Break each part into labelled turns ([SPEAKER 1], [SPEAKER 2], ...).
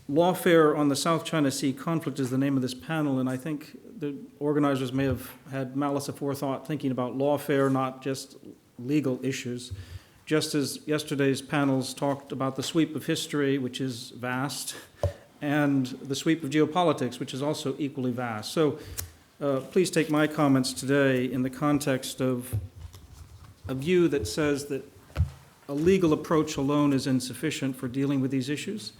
[SPEAKER 1] Lawfare on the South China Sea conflict is the name of this panel, and I think the organizers may have had malice aforethought thinking about lawfare, not just legal issues. Just as yesterday's panels talked about the sweep of history, which is vast, and the sweep of geopolitics, which is also equally vast. So please take my comments today in the context of a view that says that a legal approach alone is insufficient for dealing with these issues.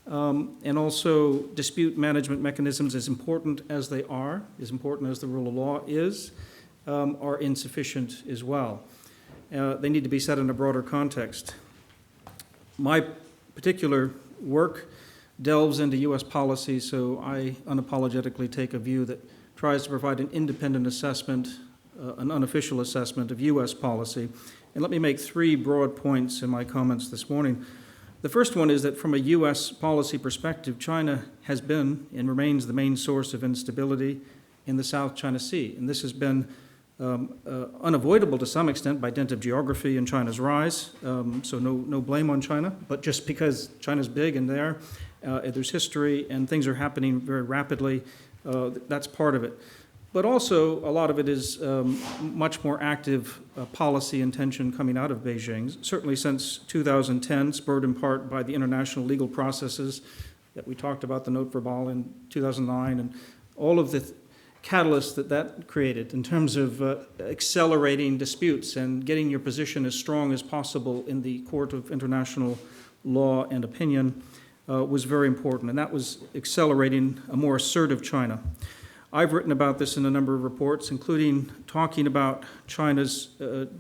[SPEAKER 1] And also dispute management mechanisms, as important as they are, as important as the rule of law is, are insufficient as well. They need to be set in a broader context. My particular work delves into U.S. policy, so I unapologetically take a view that tries to provide an independent assessment, an unofficial assessment of U.S. policy. And let me make three broad points in my comments this morning. The first one is that from a U.S. policy perspective, China has been and remains the main source of instability in the South China Sea. And this has been unavoidable to some extent by dint of geography and China's rise. So no blame on China, but just because China's big and there's history and things are happening very rapidly, that's part of it. But also, a lot of it is much more active policy intention coming out of Beijing, certainly since 2010, spurred in part by the international legal processes that we talked about, the Note Verbal in 2009, and all of the catalysts that created in terms of accelerating disputes and getting your position as strong as possible in the court of international law and opinion was very important, and that was accelerating a more assertive China. I've written about this in a number of reports, including talking about China's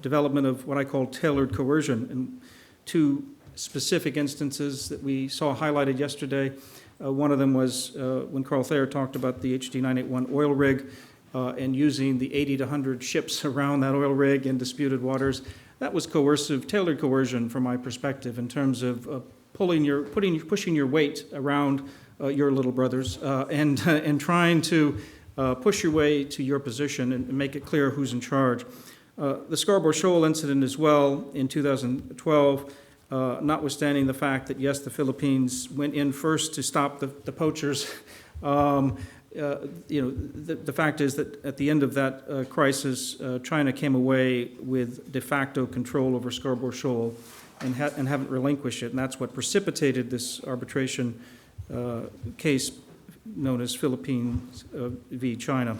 [SPEAKER 1] development of what I call tailored coercion in two specific instances that we saw highlighted yesterday. One of them was when Carl Thayer talked about the HD 981 oil rig and using the 80 to 100 ships around that oil rig in disputed waters. That was coercive, tailored coercion from my perspective in terms of pushing your weight around your little brothers and trying to push your way to your position and make it clear who's in charge. The Scarborough Shoal incident as well in 2012, notwithstanding the fact that, yes, the Philippines went in first to stop the poachers, the fact is that at the end of that crisis, China came away with de facto control over Scarborough Shoal and haven't relinquished it, and that's what precipitated this arbitration case known as Philippines v. China.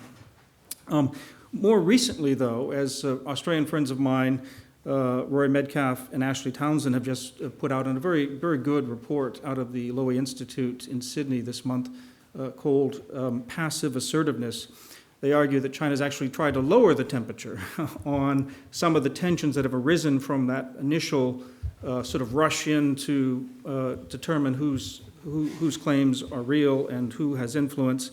[SPEAKER 1] More recently, though, as Australian friends of mine, Rory Medcalf and Ashley Townsend, have just put out a very, very good report out of the Lowy Institute in Sydney this month called Passive Assertiveness. They argue that China's actually tried to lower the temperature on some of the tensions that have arisen from that initial sort of rush in to determine whose claims are real and who has influence.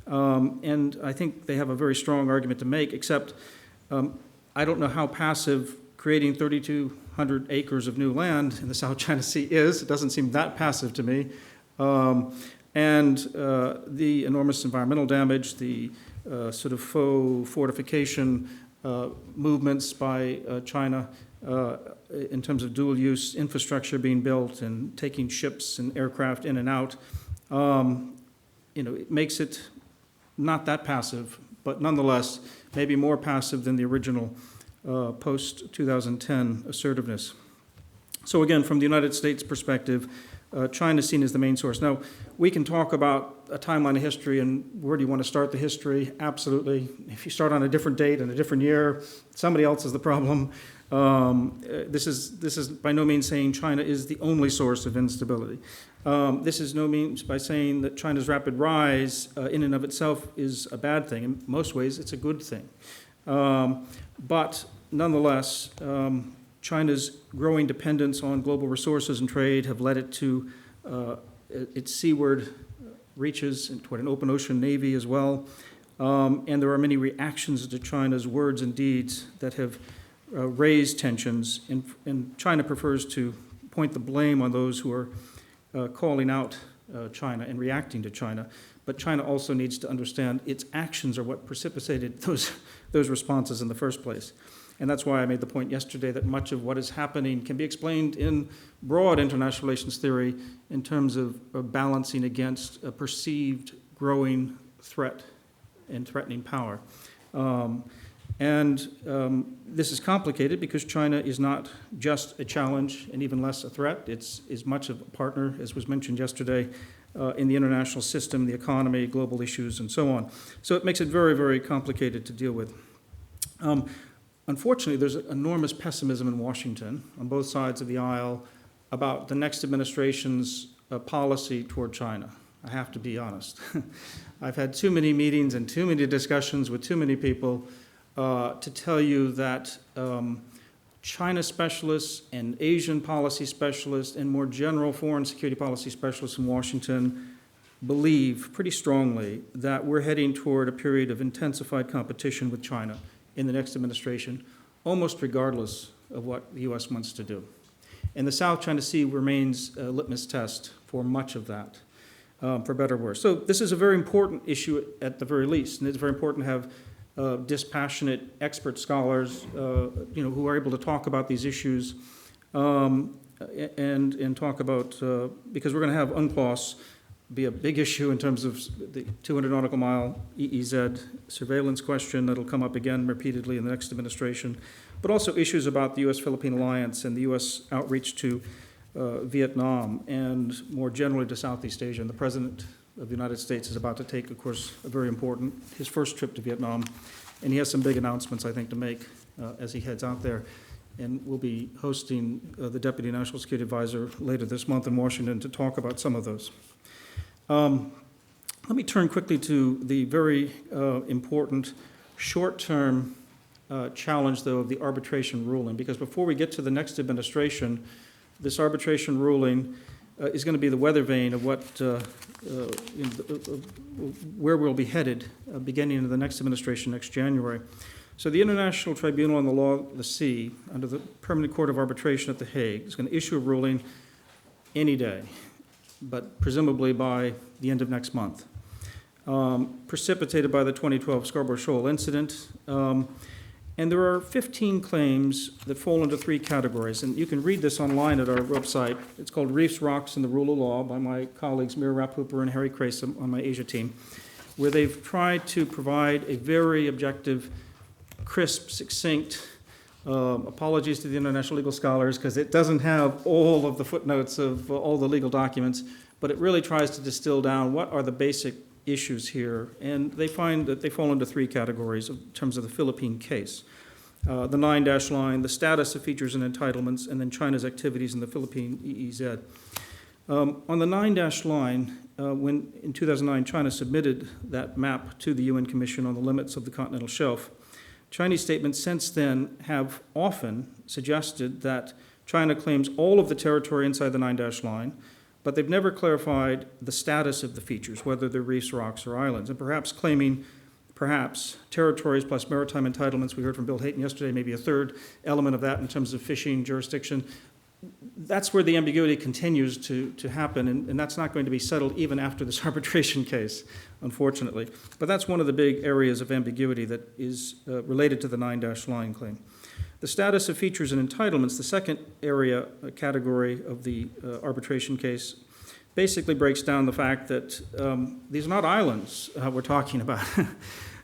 [SPEAKER 1] And I think they have a very strong argument to make, except I don't know how passive creating 3,200 acres of new land in the South China Sea is. It doesn't seem that passive to me. And the enormous environmental damage, the sort of faux fortification movements by China in terms of dual-use infrastructure being built and taking ships and aircraft in and out, it makes it not that passive, but nonetheless maybe more passive than the original post-2010 assertiveness. So again, from the United States perspective, China is seen as the main source. Now, we can talk about a timeline of history and where do you want to start the history? Absolutely. If you start on a different date and a different year, somebody else is the problem. This is by no means saying China is the only source of instability. This is no means by saying that China's rapid rise in and of itself is a bad thing. In most ways, it's a good thing. But nonetheless, China's growing dependence on global resources and trade have led it to its seaward reaches toward an open ocean navy as well. And there are many reactions to China's words and deeds that have raised tensions. And China prefers to point the blame on those who are calling out China and reacting to China. But China also needs to understand its actions are what precipitated those responses in the first place. And that's why I made the point yesterday that much of what is happening can be explained in broad international relations theory in terms of balancing against a perceived growing threat and threatening power. This is complicated because China is not just a challenge and even less a threat. It's as much of a partner, as was mentioned yesterday, in the international system, the economy, global issues, and so on. So it makes it very, very complicated to deal with. Unfortunately, there's enormous pessimism in Washington on both sides of the aisle about the next administration's policy toward China. I have to be honest. I've had too many meetings and too many discussions with too many people to tell you that China specialists and Asian policy specialists and more general foreign security policy specialists in Washington believe pretty strongly that we're heading toward a period of intensified competition with China in the next administration, almost regardless of what the U.S. wants to do. And the South China Sea remains a litmus test for much of that, for better or worse. So this is a very important issue at the very least, and it's very important to have dispassionate expert scholars, who are able to talk about these issues and talk about, because we're going to have UNCLOS be a big issue in terms of the 200 nautical mile EEZ surveillance question that'll come up again repeatedly in the next administration, but also issues about the U.S.-Philippine alliance and the U.S. outreach to Vietnam and more generally to Southeast Asia. And the President of the United States is about to take, of course, his first trip to Vietnam, and he has some big announcements, I think, to make as he heads out there. And we'll be hosting the Deputy National Security Advisor later this month in Washington to talk about some of those. Let me turn quickly to the very important short-term challenge, though, of the arbitration ruling, because before we get to the next administration, this arbitration ruling is going to be the weather vane of what, where we'll be headed beginning in the next administration next January. So the International Tribunal on the Law of the Sea, under the Permanent Court of Arbitration at The Hague, is going to issue a ruling any day, but presumably by the end of next month, precipitated by the 2012 Scarborough Shoal incident. And there are 15 claims that fall into three categories, and you can read this online at our website. It's called Reefs, Rocks, and the Rule of Law by my colleagues Mira Rapp-Hooper and Harry Crasum on my Asia team, where they've tried to provide a very objective, crisp, succinct, apologies to the international legal scholars because it doesn't have all of the footnotes of all the legal documents, but it really tries to distill down what are the basic issues here, and they find that they fall into three categories in terms of the Philippine case. The 9-dash line, the status of features and entitlements, and then China's activities in the Philippine EEZ. On the 9-dash line, when in 2009 China submitted that map to the UN Commission on the limits of the continental shelf, Chinese statements since then have often suggested that China claims all of the territory inside the 9-dash line, but they've never clarified the status of the features, whether they're reefs, rocks, or islands, and perhaps claiming territories plus maritime entitlements. We heard from Bill Hayton yesterday, maybe a third element of that in terms of fishing jurisdiction. That's where the ambiguity continues to happen, and that's not going to be settled even after this arbitration case, unfortunately. But that's one of the big areas of ambiguity that is related to the 9-dash line claim. The status of features and entitlements, the second area, category of the arbitration case, basically breaks down the fact that these are not islands we're talking about,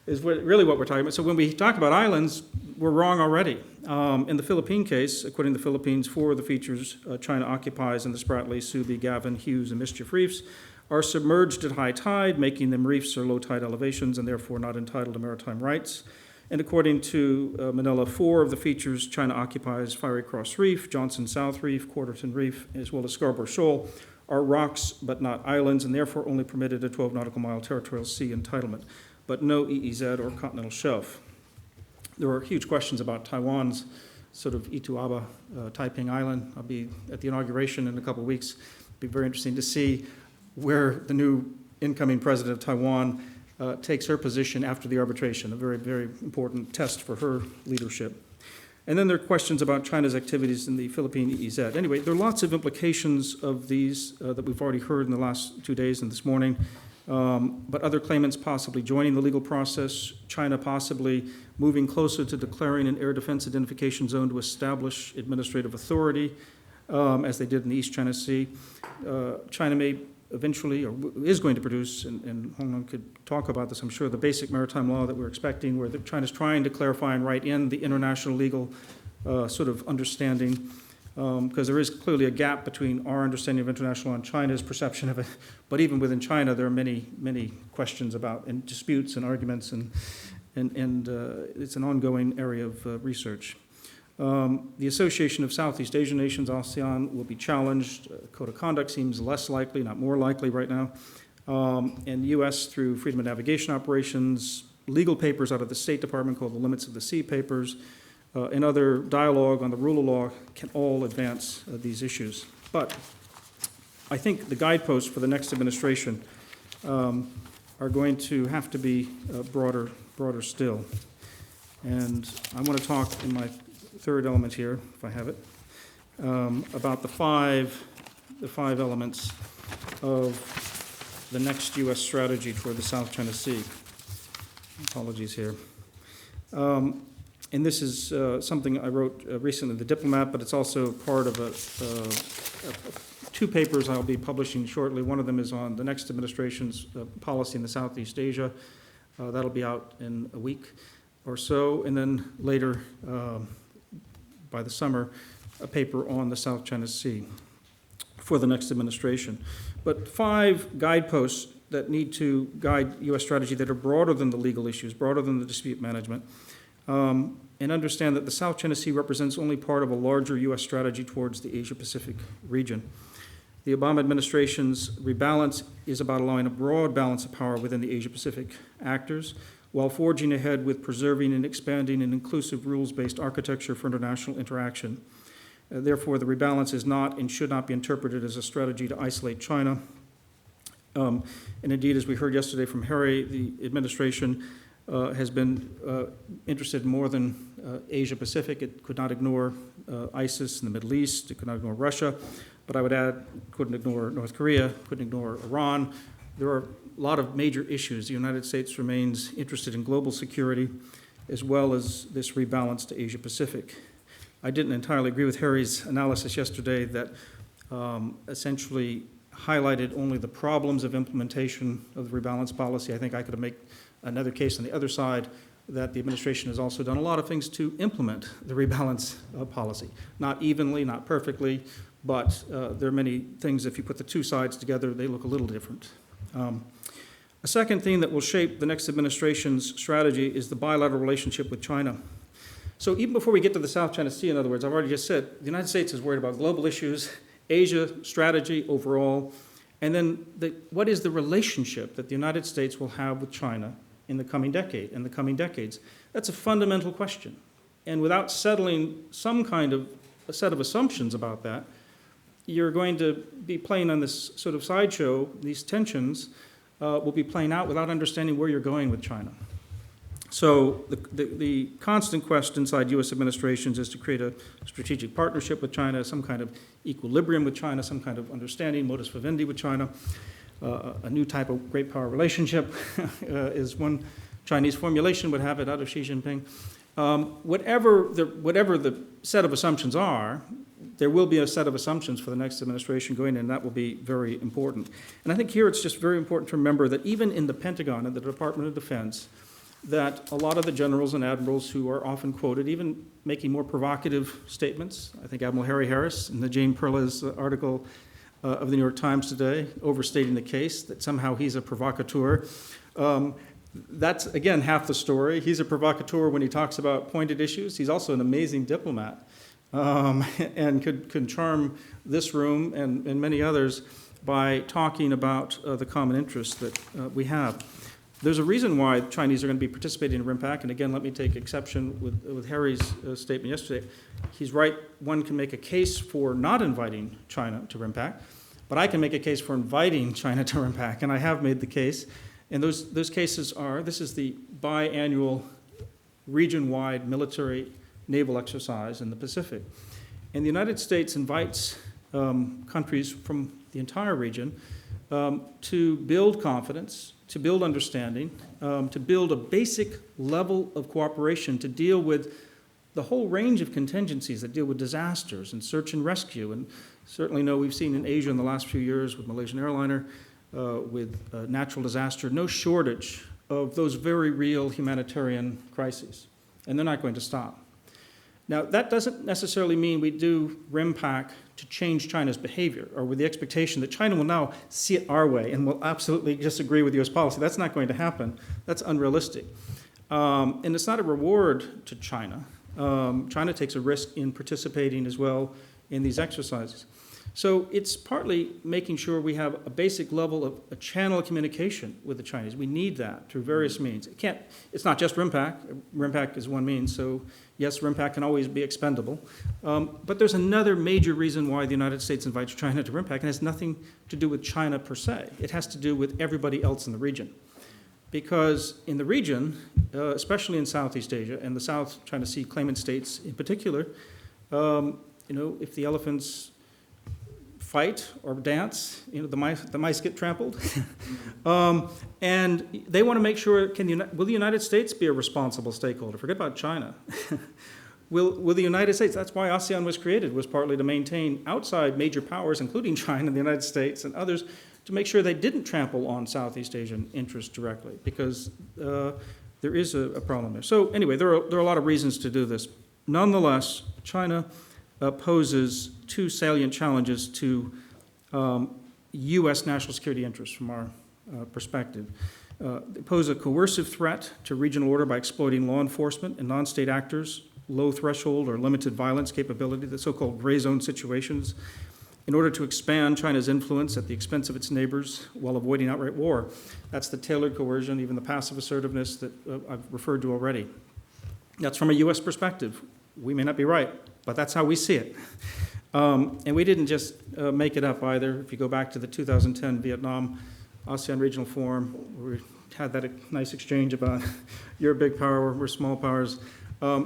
[SPEAKER 1] is really what we're talking about. So when we talk about islands, we're wrong already. In the Philippine case, according to the Philippines, 4 of the features China occupies in the Spratly, Subi, Gavin, Hughes, and Mischief reefs are submerged at high tide, making them reefs or low tide elevations and therefore not entitled to maritime rights. And according to Manila, 4 of the features China occupies, Fiery Cross Reef, Johnson South Reef, Quarterton Reef, as well as Scarborough Shoal, are rocks but not islands, and therefore only permitted a 12 nautical mile territorial sea entitlement, but no EEZ or continental shelf. There are huge questions about Taiwan's sort of Ituaba, Taiping Island. I'll be at the inauguration in a couple of weeks. It'll be very interesting to see where the new incoming president of Taiwan takes her position after the arbitration, a very, very important test for her leadership. And then there are questions about China's activities in the Philippine EEZ. Anyway, there are lots of implications of these that we've already heard in the last 2 days and this morning but other claimants possibly joining the legal process, China possibly moving closer to declaring an air defense identification zone to establish administrative authority, as they did in the East China Sea. China may eventually, or is going to produce, and Hong Kong could talk about this, I'm sure, the basic maritime law that we're expecting, where China's trying to clarify and write in the international legal sort of understanding, because there is clearly a gap between our understanding of international law and China's perception of it. But even within China, there are many, many questions about, and disputes and arguments, and it's an ongoing area of research. The Association of Southeast Asian Nations, ASEAN, will be challenged. Code of conduct seems less likely, not more likely right now. And the U.S., through freedom of navigation operations, legal papers out of the State Department called the Limits of the Sea papers, and other dialogue on the rule of law can all advance these issues. But I think the guideposts for the next administration are going to have to be broader still. And I want to talk in my third element here, if I have it, about the five elements of the next U.S. strategy toward the South China Sea. Apologies here. And this is something I wrote recently in The Diplomat, but it's also part of two papers I'll be publishing shortly. One of them is on the next administration's policy in the Southeast Asia. That'll be out in a week or so. And then later, by the summer, a paper on the South China Sea for the next administration. But 5 guideposts that need to guide U.S. strategy that are broader than the legal issues, broader than the dispute management, and understand that the South China Sea represents only part of a larger U.S. strategy towards the Asia-Pacific region. The Obama administration's rebalance is about allowing a broad balance of power within the Asia-Pacific actors, while forging ahead with preserving and expanding an inclusive rules-based architecture for international interaction. Therefore, the rebalance is not and should not be interpreted as a strategy to isolate China. And indeed, as we heard yesterday from Harry, the administration has been interested in more than Asia-Pacific. It could not ignore ISIS in the Middle East. It could not ignore Russia. But I would add, couldn't ignore North Korea, couldn't ignore Iran. There are a lot of major issues. The United States remains interested in global security as well as this rebalance to Asia-Pacific. I didn't entirely agree with Harry's analysis yesterday that essentially highlighted only the problems of implementation of the rebalance policy. I think I could make another case on the other side that the administration has also done a lot of things to implement the rebalance policy. Not evenly, not perfectly, but there are many things, if you put the two sides together, they look a little different. A second thing that will shape the next administration's strategy is the bilateral relationship with China. So even before we get to the South China Sea, in other words, I've already just said the United States is worried about global issues, Asia strategy overall, and then what is the relationship that the United States will have with China in the coming decades? That's a fundamental question. And without settling some kind of a set of assumptions about that, you're going to be playing on this sort of sideshow. These tensions will be playing out without understanding where you're going with China. So the constant quest inside U.S. administrations is to create a strategic partnership with China, some kind of equilibrium with China, some kind of understanding, modus vivendi with China. A new type of great power relationship is one Chinese formulation would have it out of Xi Jinping. Whatever the set of assumptions are, there will be a set of assumptions for the next administration going in, and that will be very important. And I think here it's just very important to remember that even in the Pentagon and the Department of Defense, that a lot of the generals and admirals who are often quoted, even making more provocative statements, I think Admiral Harry Harris in the Jane Perla's article of the New York Times today, overstating the case, that somehow he's a provocateur. That's, again, half the story. He's a provocateur when he talks about pointed issues. He's also an amazing diplomat and could charm this room and many others by talking about the common interests that we have. There's a reason why Chinese are going to be participating in RIMPAC, and again, let me take exception with Harry's statement yesterday. He's right, one can make a case for not inviting China to RIMPAC, but I can make a case for inviting China to RIMPAC, and I have made the case. And those cases are, this is the biannual region-wide military naval exercise in the Pacific. And the United States invites countries from the entire region, to build confidence, to build understanding, to build a basic level of cooperation to deal with the whole range of contingencies that deal with disasters and search and rescue. And certainly we've seen in Asia in the last few years with Malaysian airliner, with natural disaster, no shortage of those very real humanitarian crises. And they're not going to stop. Now, that doesn't necessarily mean we do RIMPAC to change China's behavior or with the expectation that China will now see it our way and will absolutely disagree with U.S. policy. That's not going to happen. That's unrealistic. And it's not a reward to China. China takes a risk in participating as well in these exercises. So it's partly making sure we have a basic level of a channel of communication with the Chinese. We need that through various means. It's not just RIMPAC. RIMPAC is one means, so yes, RIMPAC can always be expendable. But there's another major reason why the United States invites China to RIMPAC, and it has nothing to do with China per se. It has to do with everybody else in the region. Because in the region, especially in Southeast Asia and the South China Sea claimant states in particular, if the elephants fight or dance, the mice get trampled. And they want to make sure, will the United States be a responsible stakeholder? Forget about China. Will the United States, that's why ASEAN was created, was partly to maintain outside major powers, including China, the United States, and others, to make sure they didn't trample on Southeast Asian interests directly, because there is a problem there. So anyway, there are a lot of reasons to do this. Nonetheless, China poses two salient challenges to U.S. national security interests from our perspective. They pose a coercive threat to regional order by exploiting law enforcement and non-state actors, low threshold or limited violence capability, the so-called gray zone situations, in order to expand China's influence at the expense of its neighbors while avoiding outright war. That's the tailored coercion, even the passive assertiveness that I've referred to already. That's from a U.S. perspective. We may not be right, but that's how we see it. And we didn't just make it up either. If you go back to the 2010 Vietnam ASEAN Regional Forum, where we had that nice exchange about you're a big power, we're small powers.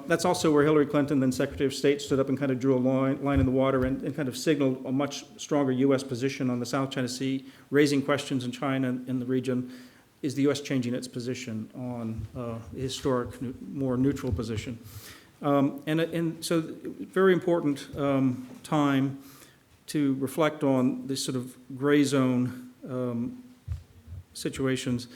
[SPEAKER 1] That's also where Hillary Clinton, then Secretary of State, stood up and kind of drew a line in the water and kind of signaled a much stronger U.S. position on the South China Sea, raising questions in China in the region. Is the U.S. changing its position on the historic, more neutral position? And so very important time to reflect on this sort of gray zone situations.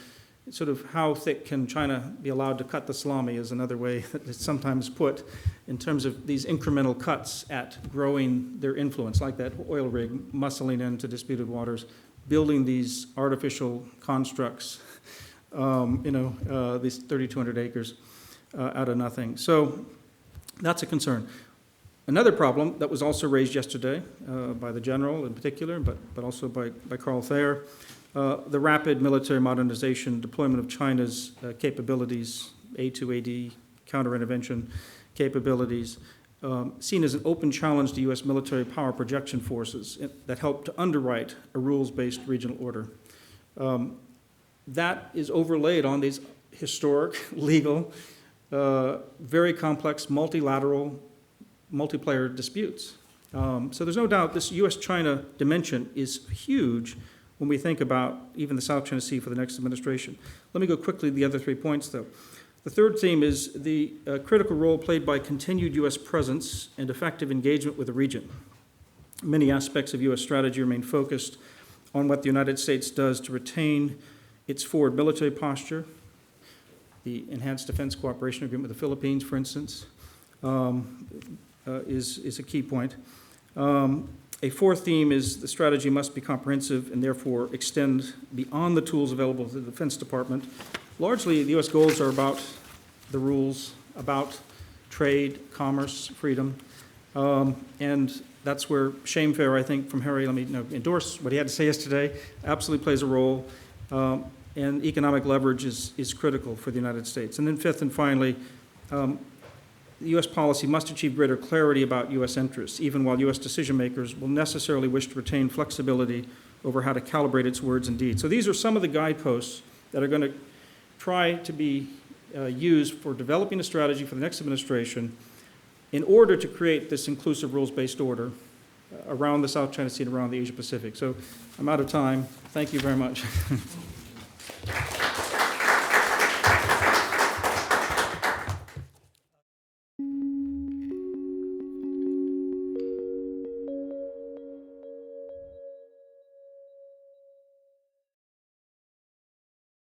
[SPEAKER 1] Sort of how thick can China be allowed to cut the salami is another way that it's sometimes put in terms of these incremental cuts at growing their influence, like that oil rig muscling into disputed waters, building these artificial constructs, these 3,200 acres out of nothing. So that's a concern. Another problem that was also raised yesterday by the general in particular, but also by Carl Thayer, the rapid military modernization, deployment of China's capabilities, A2AD, counter-intervention capabilities, seen as an open challenge to U.S. military power projection forces that help to underwrite a rules-based regional order. That is overlaid on these historic, legal, very complex, multilateral, multiplayer disputes. So there's no doubt this U.S.-China dimension is huge when we think about even the South China Sea for the next administration. Let me go quickly to the other 3 points, though. The third theme is the critical role played by continued U.S. presence and effective engagement with the region. Many aspects of U.S. strategy remain focused on what the United States does to retain its forward military posture. The Enhanced Defense Cooperation Agreement with the Philippines, for instance, is a key point. A fourth theme is the strategy must be comprehensive and therefore extend beyond the tools available to the Defense Department. Largely, the U.S. goals are about the rules, about trade, commerce, freedom, and that's where Shamefair, I think, from Harry, let me endorse what he had to say yesterday, absolutely plays a role, and economic leverage is critical for the United States. And then fifth and finally, the U.S. policy must achieve greater clarity about U.S. interests, even while U.S. decision makers will necessarily wish to retain flexibility over how to calibrate its words and deeds. So these are some of the guideposts that are going to try to be used for developing a strategy for the next administration in order to create this inclusive rules-based order around the South China Sea and around the Asia Pacific. So I'm out of time. Thank you very much.